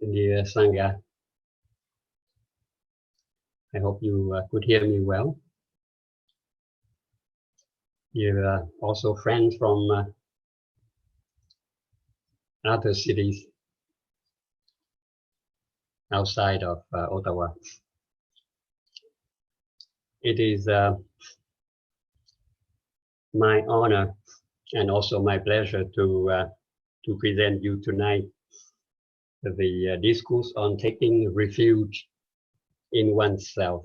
Dear Sangha, I hope you could hear me well. You're also friends from other cities outside of Ottawa. It is my honor and also my pleasure to present you tonight the discourse on taking refuge in oneself.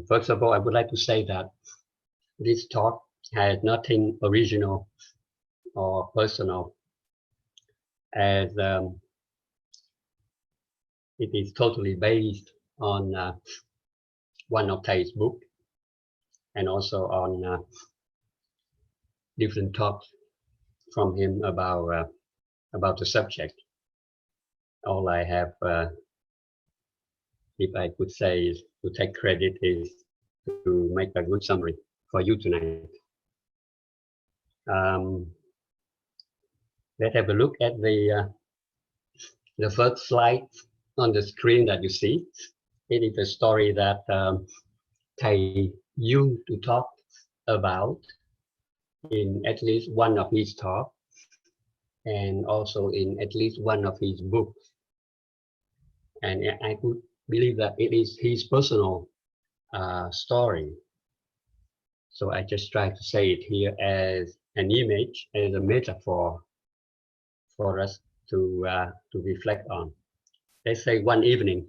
First of all, I would like to say that this talk has nothing original or personal, as it is totally based on one of Thay's book and also on different talks from him about the subject. All I have, if I could say, is to take credit is to make a good summary for you tonight. Let's have a look at the first slide on the screen that you see. It is a story that Thầy used to talk about in at least one of his talks and also in at least one of his books. And I could believe that it is his personal story. So I just try to say it here as an image, as a metaphor for us to reflect on. Let's say one evening,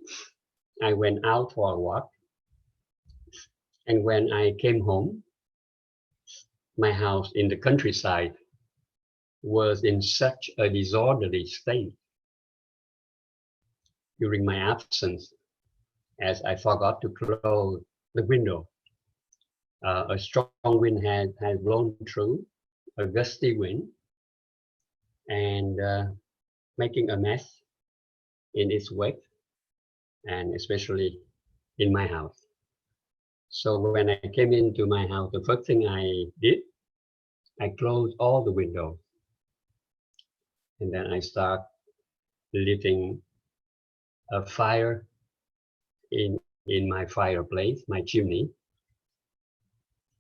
I went out for a walk, and when I came home, my house in the countryside was in such a disorderly state during my absence, as I forgot to close the window. A strong wind had blown through, a gusty wind, and making a mess in its wake, and especially in my house. So when I came into my house, the first thing I did, I closed all the windows, and then I start lighting a fire in my fireplace, my chimney.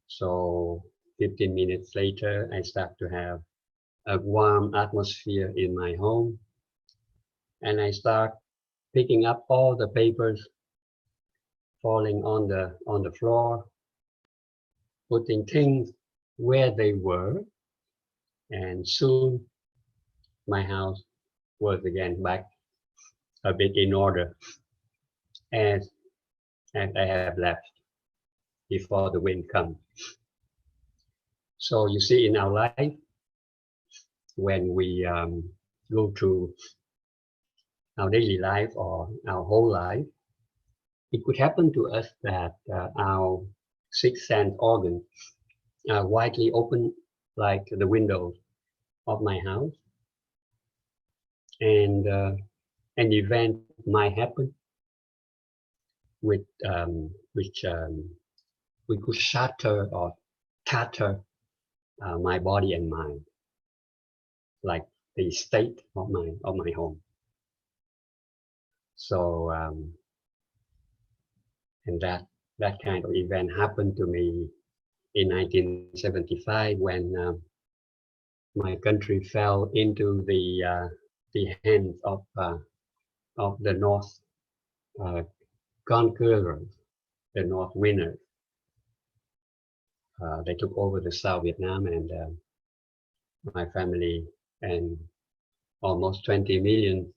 So 15 minutes later, I start to have a warm atmosphere in my home, and I start picking up all the papers falling on the floor, putting things where they were, and soon my house was again back a bit in order as I have left before the wind comes. So you see, in our life, when we go through our daily life or our whole life, it could happen to us that our sixth sense organs are widely open, like the windows of my house, and an event might happen which we could shatter or tatter my body and mind, like the state of my home. So and that kind of event happened to me in 1975 when my country fell into the hands of the North conquerors, the North winners. They took over the South Vietnam, and my family and almost 20 million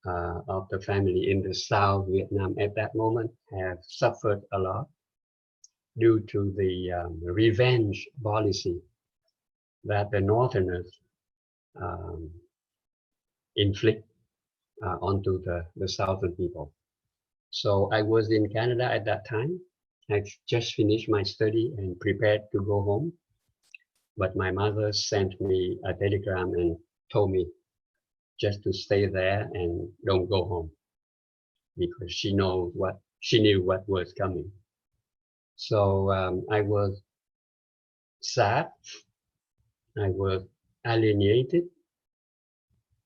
of the family in the South Vietnam at that moment have suffered a lot due to the revenge policy that the Northerners inflict onto the Southern people. So I was in Canada at that time. I just finished my study and prepared to go home, but my mother sent me a telegram and told me just to stay there and don't go home, because she knew what was coming. So I was sad, I was alienated,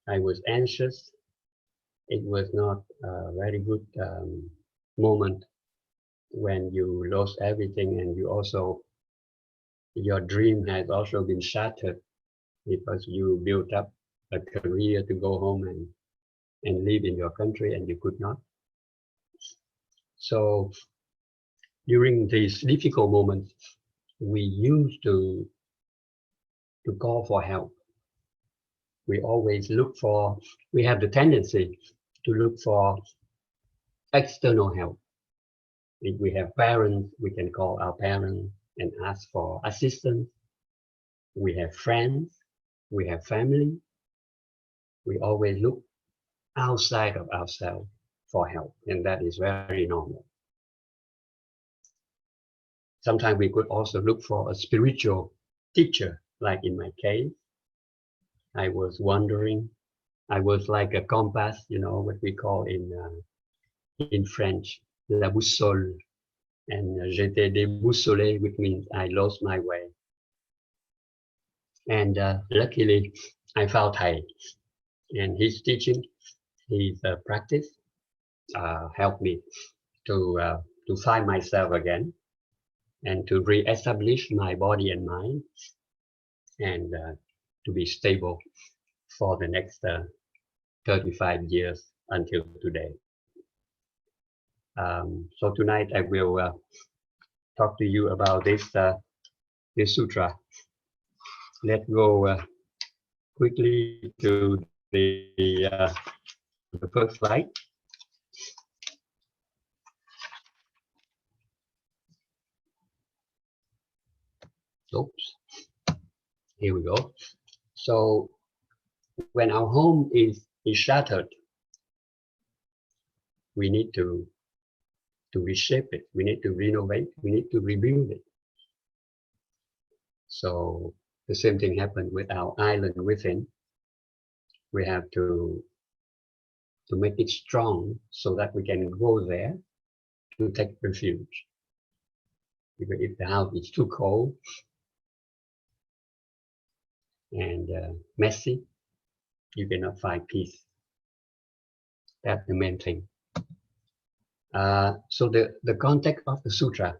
I was anxious. It was not a very good moment when you lost everything, and you also, your dream has also been shattered because you built up a career to go home and live in your country, and you could not. So during these difficult moments, we used to call for help. We always look for, we have the tendency to look for external help. If we have parents, we can call our parents and ask for assistance. We have friends, we have family. We always look outside of ourselves for help, and that is very normal. Sometimes we could also look for a spiritual teacher, like in my case. I was wandering. I was like a compass, you know, what we call in French, la boussole. And j'étais déboussolé, which means I lost my way. And luckily, I found Thầy, and his teaching, his practice helped me to find myself again and to re-establish my body and mind, and to be stable for the next 35 years until today. So tonight I will talk to you about this sutra. Let's go quickly to the first slide. Oops, here we go. So when our home is shattered, we need to reshape it. We need to renovate. We need to rebuild it. So the same thing happened with our island within. We have to make it strong so that we can go there to take refuge. Because if the house is too cold and messy, you cannot find peace. That's the main thing. So the context of the sutra,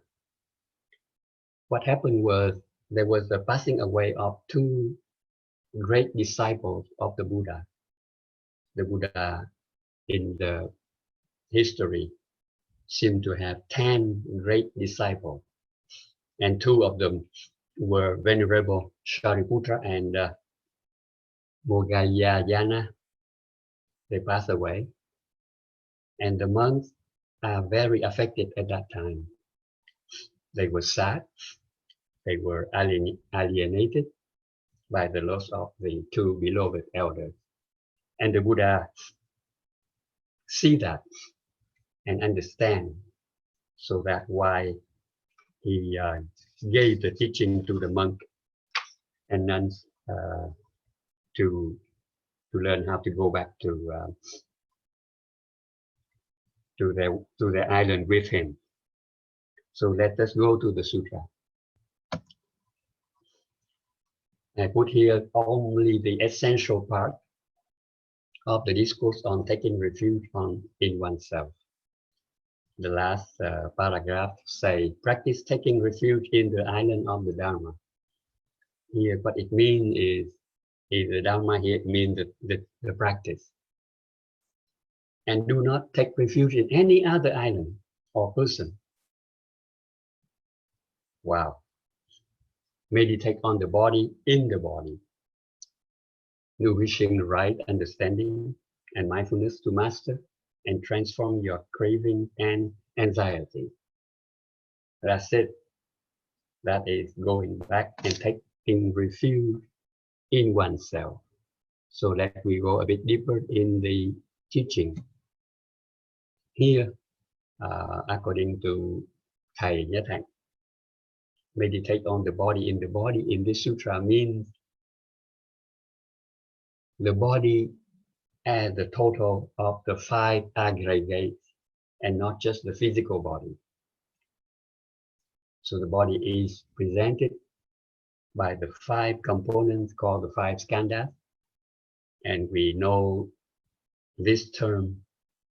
what happened was there was the passing away of two great disciples of the Buddha. The Buddha in the history seemed to have 10 great disciples, and two of them were Venerable Shariputra and Moggallana. They passed away, and the monks are very affected at that time. They were sad. They were alienated by the loss of the two beloved elders. And the Buddha see that and understand, so that's why he gave the teaching to the monk and nuns to learn how to go back to their island with him. So let us go to the sutra. I put here only the essential part of the discourse on taking refuge in oneself. The last paragraph say, practice taking refuge in the island of the Dharma. Here, what it means is the Dharma here means the practice. And do not take refuge in any other island or person. Wow. Meditate on the body in the body, nourishing right understanding and mindfulness to master and transform your craving and anxiety. That's it. That is going back and taking refuge in oneself. So let we go a bit deeper in the teaching. Here, according to Thầy Nhất Hạnh, meditate on the body in this sutra means the body as the total of the 5 aggregates and not just the physical body. So the body is presented by the 5 components called the 5 skandhas, And we know this term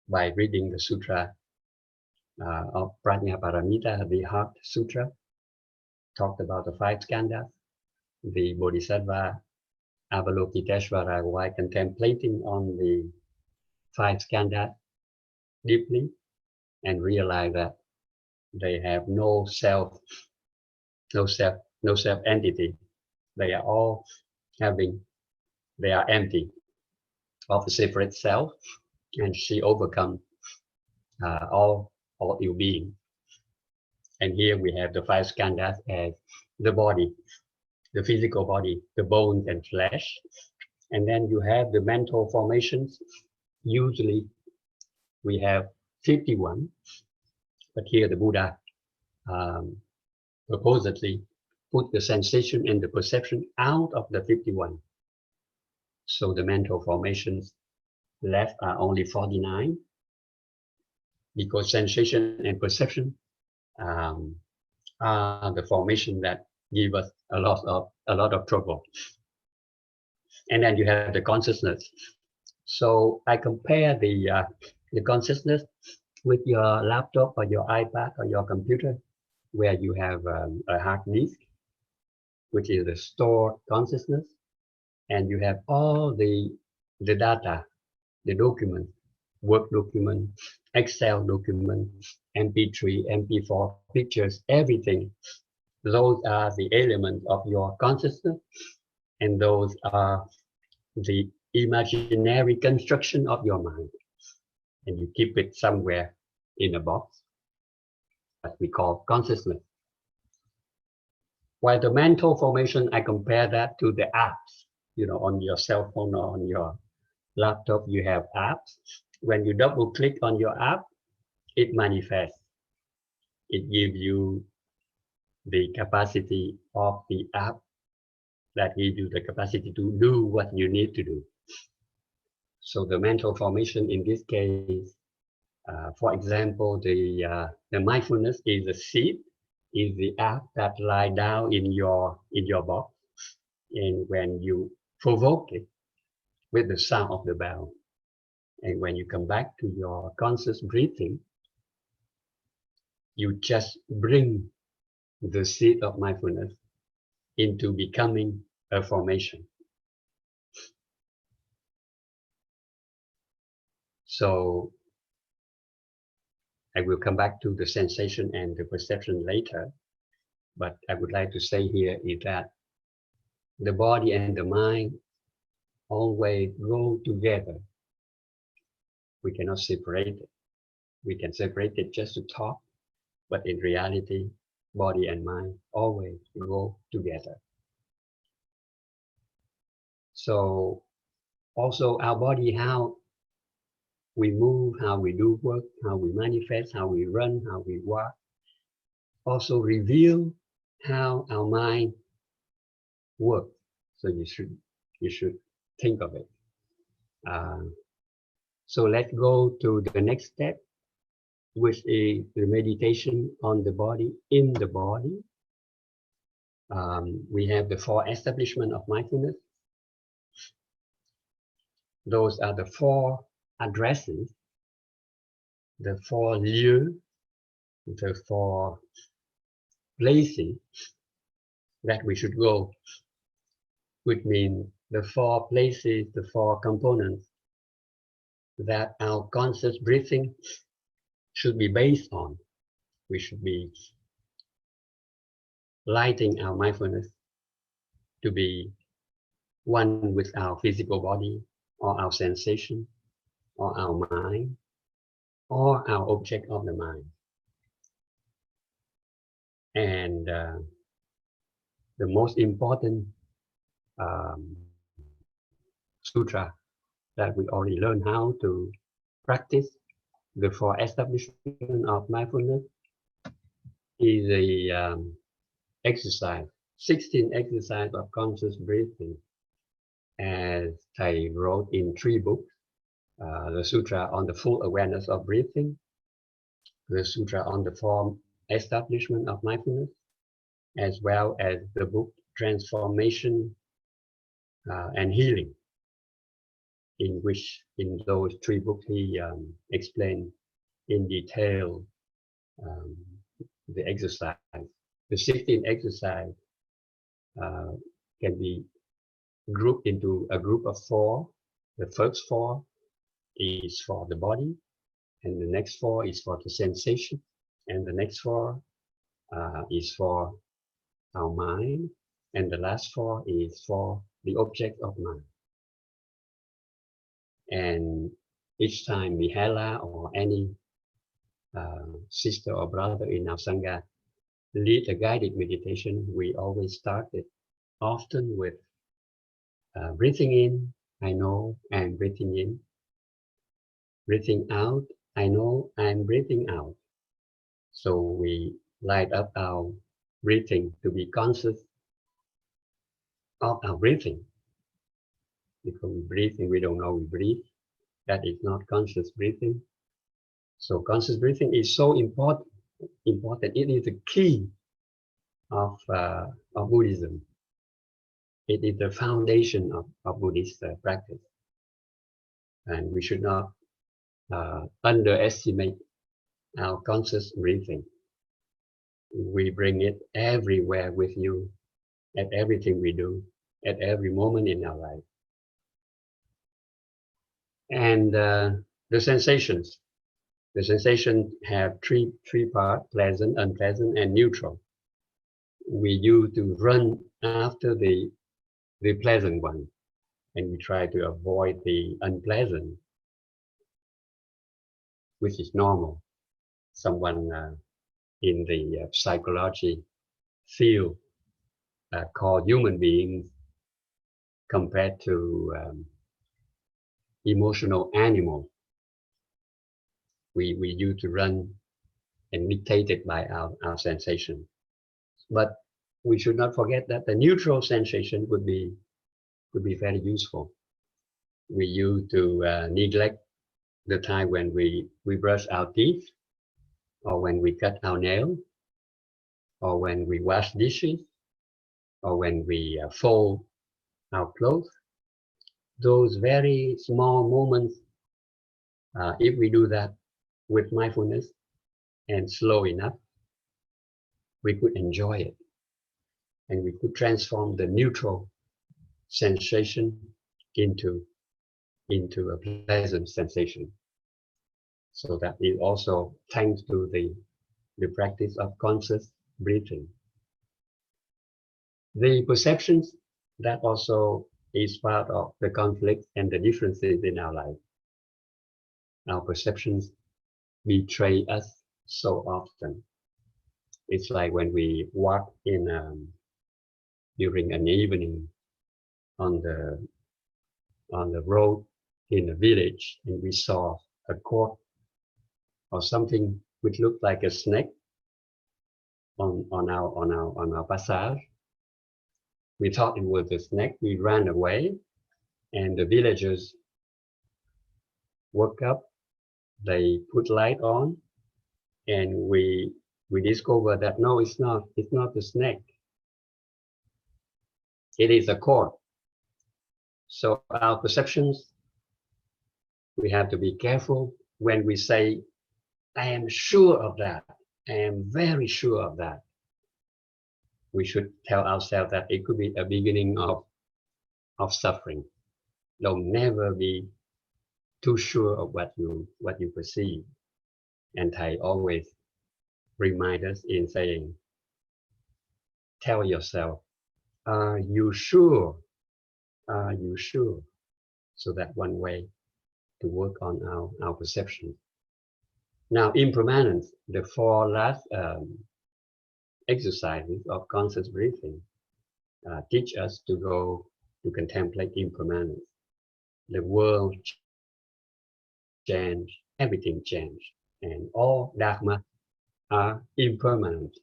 by reading the sutra of Prajnaparamita, the Heart Sutra, talked about the 5 skandhas. The Bodhisattva Avalokiteshvara, while contemplating on the 5 skandhas deeply and realize that they have no self entity. They are all they are empty of a separate self, and she overcome all ill being. And here we have the 5 skandhas as the body, the physical body, the bones and flesh. And then you have the mental formations. Usually we have 51, but here the Buddha supposedly put the sensation and the perception out of the 51. So the mental formations left are only 49, because sensation and perception are the formation that give us a lot of trouble. And then you have the consciousness. So I compare the consciousness with your laptop or your iPad or your computer, where you have a hard disk, which is the stored consciousness, and you have all the data, the document, Word document, Excel document, MP3, MP4, pictures, everything. Those are the elements of your consciousness, and those are the imaginary construction of your mind. And you keep it somewhere in a box that we call consciousness. While the mental formation, I compare that to the apps. You know, on your cell phone or on your laptop, you have apps. When you double click on your app, it manifests. It gives you the capacity of the app that gives you the capacity to do what you need to do. So the mental formation in this case, for example, the mindfulness is a seed, is the app that lie down in your box, and when you provoke it with the sound of the bell, and when you come back to your conscious breathing, you just bring the seed of mindfulness into becoming a formation. So I will come back to the sensation and the perception later, but I would like to say here is that the body and the mind always go together. We cannot separate it. We can separate it just to talk, but in reality, body and mind always go together. So also our body, how we move, how we do work, how we manifest, how we run, how we walk, also reveal how our mind works. So you should think of it. So let's go to the next step, which is the meditation on the body, in the body. We have the 4 establishment of mindfulness. Those are the 4 addresses, the 4 lieux, the 4 places that we should go, which means the 4 places, the 4 components that our conscious breathing should be based on. We should be lighting our mindfulness to be one with our physical body, or our sensation, or our mind, or our object of the mind. And the most important sutra that we already learned how to practice the 4 establishment of mindfulness is the exercise, 16 exercise of conscious breathing, as Thầy wrote in 3 books, the Sutra on the Full Awareness of Breathing, the Sutra on the 4 Establishment of Mindfulness, as well as the book Transformation and Healing. in which in those 3 books he explained in detail um, the exercise. The 16 exercise can be grouped into a group of 4. The first 4 is for the body, and the next 4 is for the sensation, and the next 4 is for our mind, and the last 4 is for the object of mind. And each time Mihaela or any sister or brother in our Sangha lead a guided meditation, we always start it often with breathing in, I know I'm breathing in. Breathing out, I know I'm breathing out. So we light up our breathing to be conscious of our breathing. Because we breathe and we don't know we breathe, that is not conscious breathing. So conscious breathing is so important. It is the key of Buddhism. It is the foundation of Buddhist practice. And we should not underestimate our conscious breathing. We bring it everywhere with you, at everything we do, at every moment in our life. And the sensations. The sensations have three parts: pleasant, unpleasant, and neutral. We used to run after the pleasant one, and we try to avoid the unpleasant, which is normal. Someone in the psychology field called human beings compared to emotional animals. We used to run and dictated by our sensation. But we should not forget that the neutral sensation could be very useful. We used to neglect the time when we brush our teeth, or when we cut our nail, or when we wash dishes, or when we fold our clothes. Those very small moments, if we do that with mindfulness and slow enough, we could enjoy it. And we could transform the neutral sensation into a pleasant sensation. So that is also thanks to the practice of conscious breathing. The perceptions, that also is part of the conflict and the differences in our life. Our perceptions betray us so often. It's like when we walk in during an evening on the road in a village, and we saw a cord or something which looked like a snake on our passage. We thought it was a snake. We ran away, and the villagers woke up. They put light on, and we discovered that no, it's not a snake. It is a cord. So our perceptions, we have to be careful when we say, I am sure of that. I am very sure of that. We should tell ourselves that it could be a beginning of suffering. Don't never be too sure of what you perceive. And Thầy always remind us in saying, tell yourself, are you sure? Are you sure? So that one way to work on our perception. Now, impermanence, the 4 last exercises of conscious breathing teach us to go to contemplate impermanence. The world change, everything change, and all dharma are impermanent.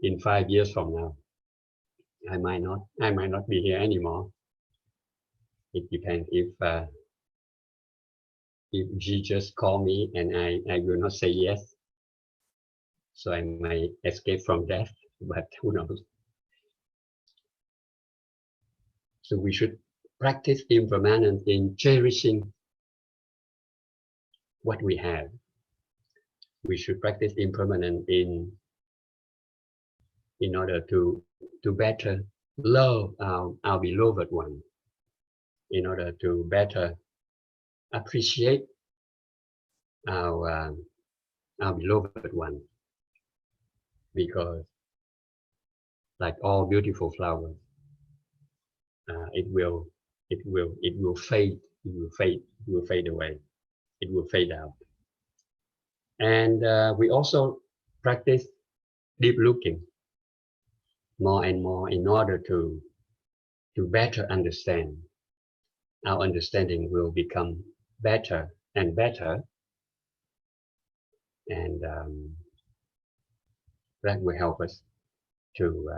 In 5 years from now, I might not be here anymore. It depends if Jesus call me and I will not say yes. So I may escape from death, but who knows? So we should practice impermanence in cherishing what we have. We should practice impermanence in order to better love our beloved one, in order to better appreciate our beloved one, because like all beautiful flowers, it will fade, it will fade away, it will fade out. And we also practice deep looking more and more in order to better understand. Our understanding will become better and better, and that will help us to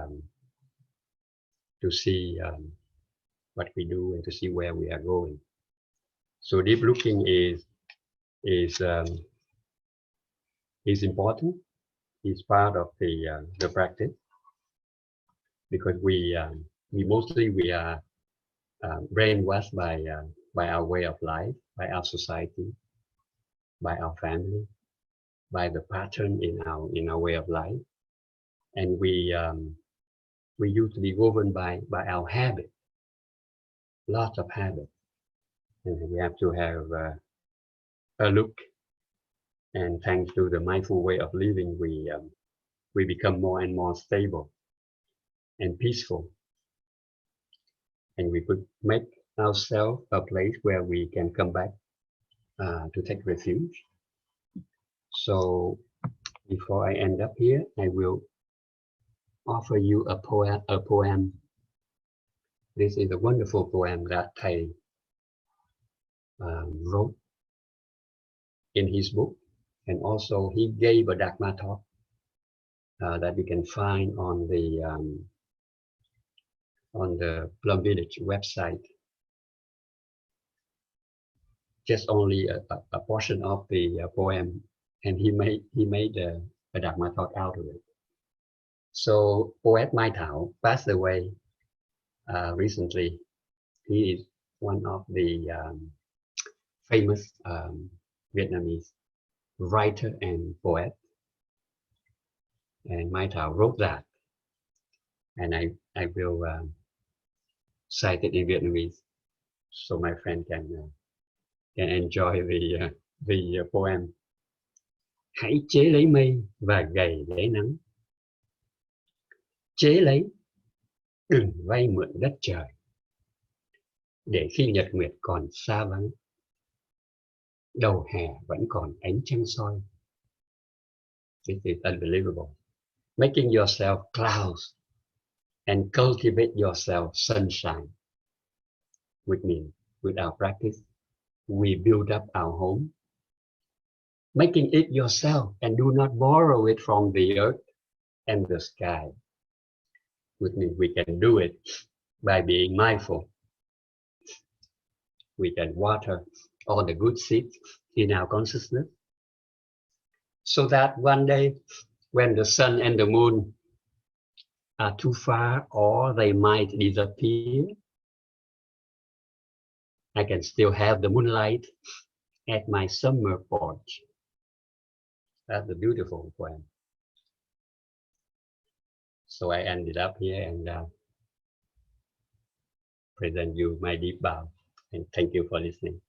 see what we do and to see where we are going. So deep looking is important. Is part of the practice, because we mostly we are brainwashed by our way of life, by our society, by our family, by the pattern in our way of life, and we used to be woven by our habit, lots of habits, and we have to have a look. And thanks to the mindful way of living, we become more and more stable and peaceful, and we could make ourselves a place where we can come back to take refuge. So before I end up here, I will offer you a poem. This is a wonderful poem that Thầy wrote in his book, and also he gave a Dharma talk that you can find on the Plum Village website. Just only a portion of the poem, and he made a Dharma talk out of it. So poet Mai Thảo passed away recently. He is one of the famous Vietnamese writer and poet, and Mai Thảo wrote that, and I will cite it in Vietnamese so my friend can enjoy the poem. Hãy chế lấy mây và gầy lấy nắng, chế lấy, đừng vay mượn đất trời, để khi nhật nguyệt còn xa vắng, đầu hè vẫn còn ánh trăng soi. This is unbelievable. Making yourself clouds and cultivate yourself sunshine. Which means, with our practice, we build up our home, making it yourself, and do not borrow it from the earth and the sky. Which means we can do it by being mindful. We can water all the good seeds in our consciousness, so that one day when the sun and the moon are too far or they might disappear, I can still have the moonlight at my summer porch. That's a beautiful poem. So I ended up here and present you my deep bow, and thank you for listening.